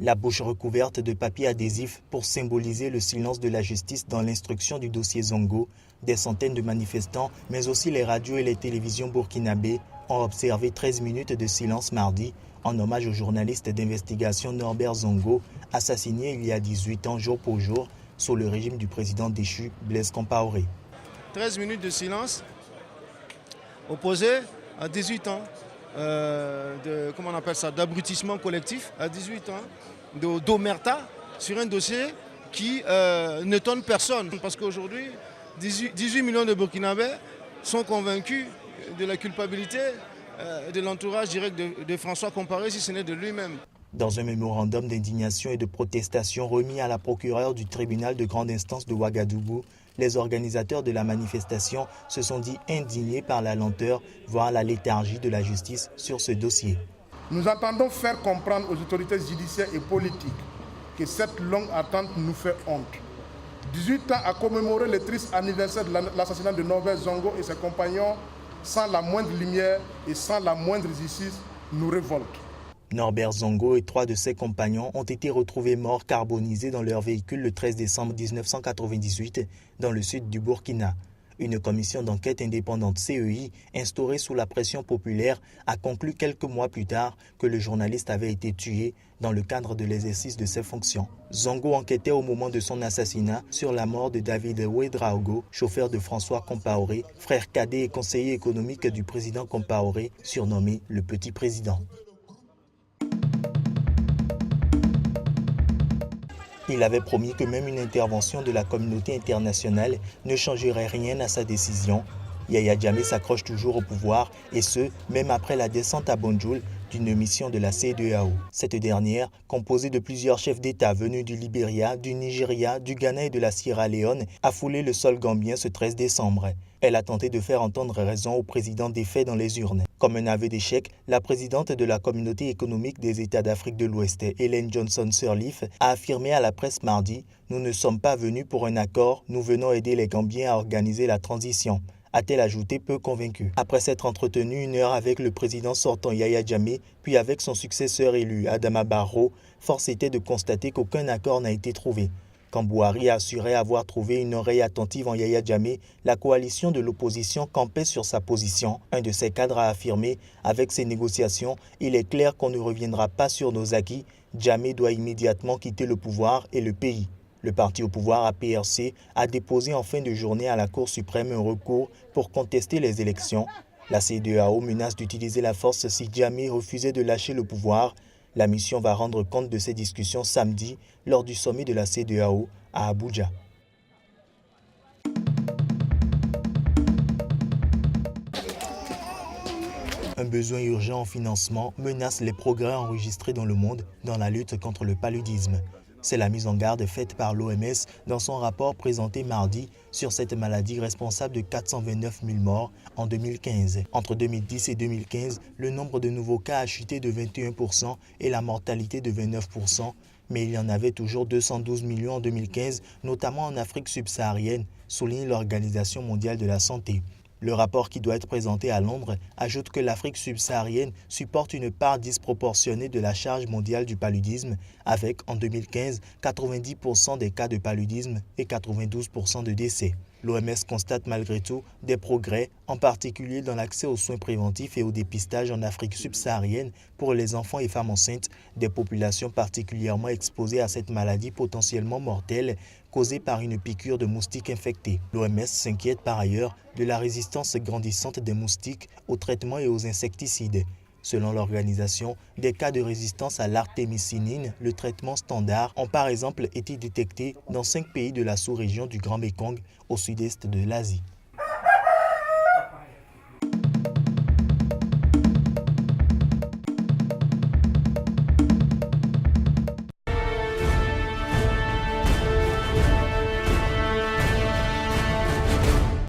la bouche recouverte de papier adhésif pour symboliser le silence de la justice dans l'instruction du dossier Zongo. Des centaines de manifestants, mais aussi les radios et les télévisions burkinabés, ont observé 13 minutes de silence mardi en hommage au journaliste d'investigation Norbert Zongo, assassiné il y a 18 ans jour pour jour sous le régime du président déchu Blaise Compaoré. 13 minutes de silence opposé à 18 ans d'abrutissement collectif, à 18 ans d'omerta sur un dossier qui n'étonne personne. Parce qu'aujourd'hui, 18 millions de Burkinabés sont convaincus de la culpabilité de l'entourage direct de François Compaoré, si ce n'est de lui-même. Dans un mémorandum d'indignation et de protestation remis à la procureure du tribunal de grande instance de Ouagadougou, les organisateurs de la manifestation se sont dit indignés par la lenteur, voire la léthargie de la justice sur ce dossier. Nous entendons faire comprendre aux autorités judiciaires et politiques que cette longue attente nous fait honte. 18 ans à commémorer le triste anniversaire de l'assassinat de Norbert Zongo et ses compagnons, sans la moindre lumière et sans la moindre justice, nous révolte. Norbert Zongo et 3 de ses compagnons ont été retrouvés morts carbonisés dans leur véhicule le 13 décembre 1998 dans le sud du Burkina. Une commission d'enquête indépendante CEI, instaurée sous la pression populaire, a conclu quelques mois plus tard que le journaliste avait été tué dans le cadre de l'exercice de ses fonctions. Zongo enquêtait au moment de son assassinat sur la mort de David Ouedraogo, chauffeur de François Compaoré, frère cadet et conseiller économique du président Compaoré, surnommé le Petit Président. Il avait promis que même une intervention de la communauté internationale ne changerait rien à sa décision. Yahya Jammeh s'accroche toujours au pouvoir, et ce, même après la descente à Banjul d'une mission de la CEDEAO. Cette dernière, composée de plusieurs chefs d'État venus du Libéria, du Nigeria, du Ghana et de la Sierra Leone, a foulé le sol gambien ce 13 décembre. Elle a tenté de faire entendre raison au président défait dans les urnes. Comme un aveu d'échec, la présidente de la Communauté économique des États d'Afrique de l'Ouest, Ellen Johnson Sirleaf, a affirmé à la presse mardi « Nous ne sommes pas venus pour un accord, nous venons aider les Gambiens à organiser la transition », a-t-elle ajouté peu convaincue. Après s'être entretenue 1 heure avec le président sortant Yahya Jammeh, puis avec son successeur élu Adama Barrow, force était de constater qu'aucun accord n'a été trouvé. Quand Bouhari a assuré avoir trouvé une oreille attentive en Yahya Jammeh, la coalition de l'opposition campait sur sa position. Un de ses cadres a affirmé « Avec ces négociations, il est clair qu'on ne reviendra pas sur nos acquis. Jammeh doit immédiatement quitter le pouvoir et le pays ». Le parti au pouvoir APRC a déposé en fin de journée à la Cour suprême un recours pour contester les élections. La CEDEAO menace d'utiliser la force si Jammeh refusait de lâcher le pouvoir. La mission va rendre compte de ces discussions samedi lors du sommet de la CEDEAO à Abuja. Un besoin urgent en financement menace les progrès enregistrés dans le monde dans la lutte contre le paludisme. C'est la mise en garde faite par l'OMS dans son rapport présenté mardi sur cette maladie responsable de 429 000 morts en 2015. Entre 2010 et 2015, le nombre de nouveaux cas a chuté de 21% et la mortalité de 29%, mais il y en avait toujours 212 millions en 2015, notamment en Afrique subsaharienne, souligne l'Organisation mondiale de la santé. Le rapport qui doit être présenté à Londres ajoute que l'Afrique subsaharienne supporte une part disproportionnée de la charge mondiale du paludisme, avec, en 2015, 90% des cas de paludisme et 92% de décès. L'OMS constate malgré tout des progrès, en particulier dans l'accès aux soins préventifs et au dépistage en Afrique subsaharienne pour les enfants et femmes enceintes, des populations particulièrement exposées à cette maladie potentiellement mortelle causée par une piqûre de moustiques infectés. L'OMS s'inquiète par ailleurs de la résistance grandissante des moustiques aux traitements et aux insecticides. Selon l'organisation, des cas de résistance à l'artémisinine, le traitement standard, ont par exemple été détectés dans 5 pays de la sous-région du Grand Mékong au sud-est de l'Asie.